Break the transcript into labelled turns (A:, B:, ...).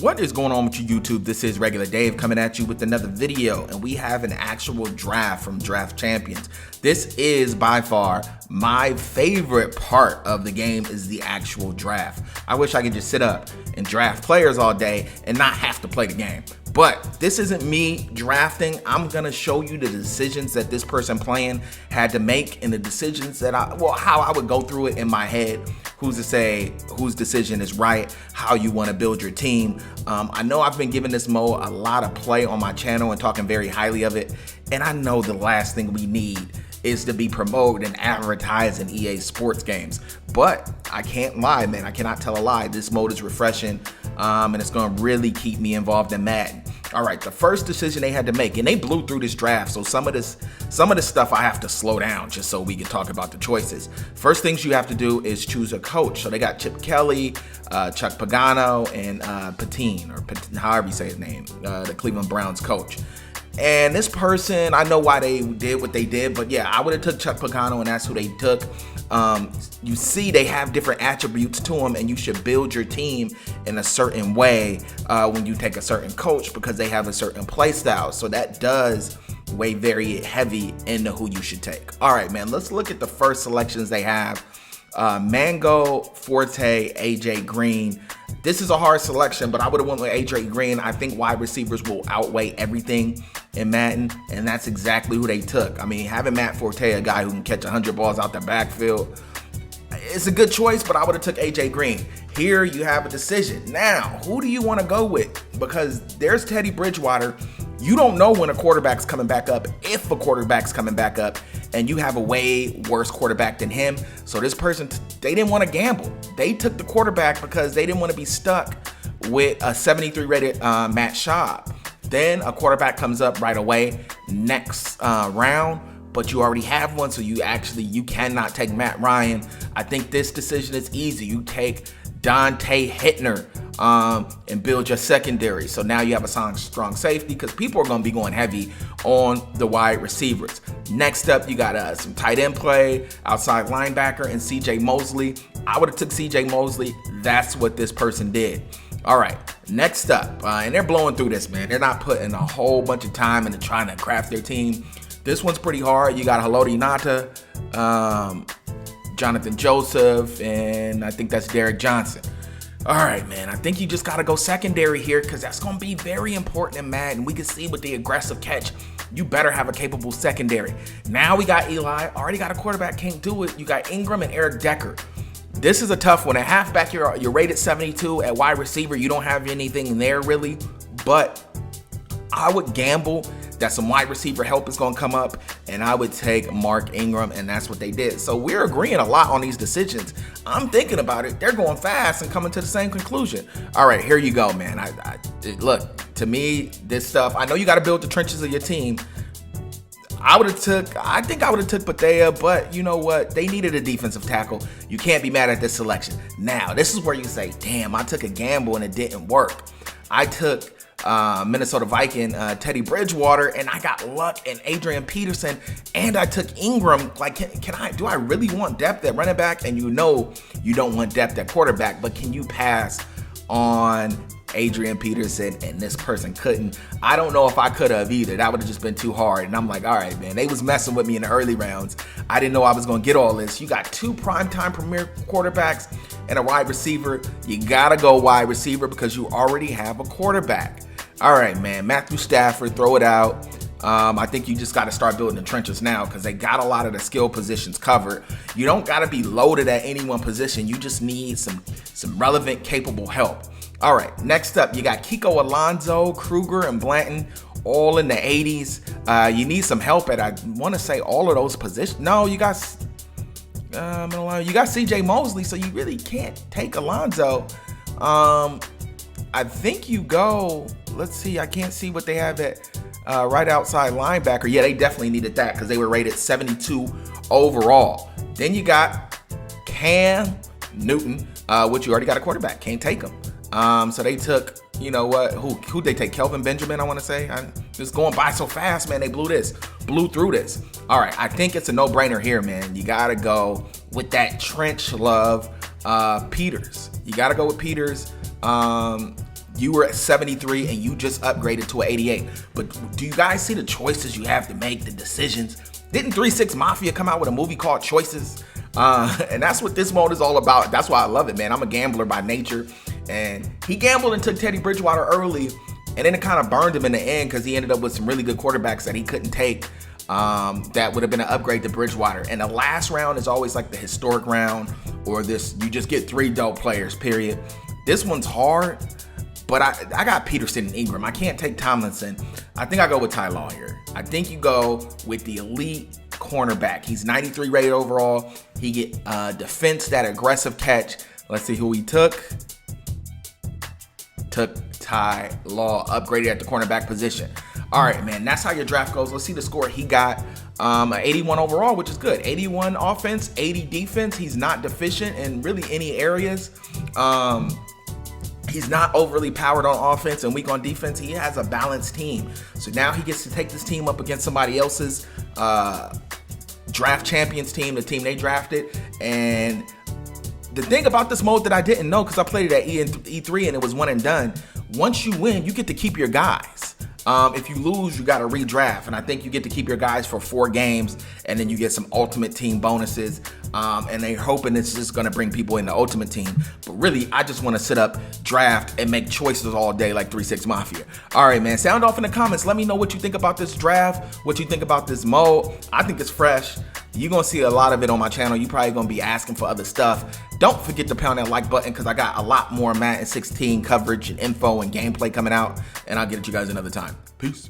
A: What is going on with you, YouTube? This is Regular Dave coming at you with another video, and we have an actual draft from Draft Champions. This is by far my favorite part of the game, is the actual draft. I wish I could just sit up and draft players all day and not have to play the game. But this isn't me drafting. I'm gonna show you the decisions that this person playing had to make, and the decisions that how I would go through it in my head. Who's to say whose decision is right, how you want to build your team. I know I've been giving this mode a lot of play on my channel and talking very highly of it, and I know the last thing we need is to be promoted and advertised in EA Sports games. But I can't lie, man. I cannot tell a lie. This mode is refreshing, and it's going to really keep me involved in Madden. All right, the first decision they had to make, and they blew through this draft, so some of this stuff I have to slow down just so we can talk about the choices. First things you have to do is choose a coach. So they got Chip Kelly, Chuck Pagano, and Patine, or however you say his name, the Cleveland Browns coach. And this person, I know why they did what they did, but yeah, I would have took Chuck Pagano, and that's who they took. You see, they have different attributes to them, and you should build your team in a certain way when you take a certain coach, because they have a certain play style. So that does weigh very heavy into who you should take. All right, man, let's look at the first selections they have. Mango, Forte, AJ Green. This is a hard selection, but I would have went with AJ Green. I think wide receivers will outweigh everything in Madden, and that's exactly who they took. I mean, having Matt Forte, a guy who can catch 100 balls out the backfield, it's a good choice, but I would have took AJ Green. Here you have a decision. Now, who do you want to go with? Because there's Teddy Bridgewater. You don't know when a quarterback's coming back up, if a quarterback's coming back up, and you have a way worse quarterback than him. So this person, they didn't want to gamble. They took the quarterback because they didn't want to be stuck with a 73 rated Matt Schaub. Then a quarterback comes up right away next round, but you already have one, so you cannot take Matt Ryan. I think this decision is easy. You take Dante Hittner and build your secondary. So now you have a strong safety, because people are going to be going heavy on the wide receivers. Next up, you got some tight end play, outside linebacker, and CJ Mosley. I would have took CJ Mosley. That's what this person did. All right, next up, and they're blowing through this, man. They're not putting a whole bunch of time into trying to craft their team. This one's pretty hard. You got Haloti Ngata, Jonathan Joseph, and I think that's Derek Johnson. All right, man, I think you just got to go secondary here, because that's going to be very important in Madden. We can see with the aggressive catch, you better have a capable secondary. Now we got Eli, already got a quarterback, can't do it. You got Ingram and Eric Decker. This is a tough one. At halfback, you're rated 72. At wide receiver, you don't have anything there really, but I would gamble that some wide receiver help is going to come up, and I would take Mark Ingram, and that's what they did. So we're agreeing a lot on these decisions. I'm thinking about it. They're going fast and coming to the same conclusion. All right, here you go, man. Look, to me, this stuff, I know you got to build the trenches of your team. I think I would have took Patea, but you know what? They needed a defensive tackle. You can't be mad at this selection. Now, this is where you say, damn, I took a gamble and it didn't work. I took Minnesota Viking, Teddy Bridgewater, and I got Luck and Adrian Peterson, and I took Ingram. Like, do I really want depth at running back? And you know you don't want depth at quarterback, but can you pass on Adrian Peterson? And this person couldn't. I don't know if I could have either. That would have just been too hard. And I'm like, all right, man, they was messing with me in the early rounds. I didn't know I was going to get all this. You got two primetime premier quarterbacks and a wide receiver. You got to go wide receiver because you already have a quarterback. All right, man, Matthew Stafford, throw it out. I think you just got to start building the trenches now, because they got a lot of the skill positions covered. You don't got to be loaded at any one position. You just need some relevant, capable help. All right, next up, you got Kiko Alonso, Kruger, and Blanton, all in the 80s. You need some help at, I want to say, all of those positions. No, you got CJ Mosley, so you really can't take Alonso. I think you go, let's see, I can't see what they have at right outside linebacker. Yeah, they definitely needed that because they were rated 72 overall. Then you got Cam Newton, which you already got a quarterback. Can't take him. So they took, you know what, who'd they take? Kelvin Benjamin, I want to say. I'm just going by so fast, man. They blew through this. All right, I think it's a no-brainer here, man. You got to go with that trench love, Peters. You got to go with Peters. You were at 73 and you just upgraded to an 88. But do you guys see the choices you have to make, the decisions? Didn't 3-6 Mafia come out with a movie called Choices? And that's what this mode is all about. That's why I love it, man. I'm a gambler by nature. And he gambled and took Teddy Bridgewater early. And then it kind of burned him in the end because he ended up with some really good quarterbacks that he couldn't take. That would have been an upgrade to Bridgewater. And the last round is always like the historic round, or this, you just get 3 dope players, period. This one's hard. But I got Peterson and Ingram. I can't take Tomlinson. I think I go with Ty Law here. I think you go with the elite cornerback. He's 93 rated overall. He get defense, that aggressive catch. Let's see who he took. Took Ty Law, upgraded at the cornerback position. All right, man, that's how your draft goes. Let's see the score he got. 81 overall, which is good. 81 offense, 80 defense. He's not deficient in really any areas. He's not overly powered on offense and weak on defense. He has a balanced team. So now he gets to take this team up against somebody else's draft champions team, the team they drafted. And the thing about this mode that I didn't know, because I played it at E3 and it was one and done, once you win, you get to keep your guys. If you lose, you got to redraft. And I think you get to keep your guys for 4 games, and then you get some ultimate team bonuses. And they're hoping it's just going to bring people in the ultimate team. But really, I just want to sit up, draft, and make choices all day like 3-6 Mafia. All right, man. Sound off in the comments. Let me know what you think about this draft, what you think about this mode. I think it's fresh. You're going to see a lot of it on my channel. You're probably going to be asking for other stuff. Don't forget to pound that like button because I got a lot more Madden 16 coverage and info and gameplay coming out. And I'll get at you guys another time. Peace.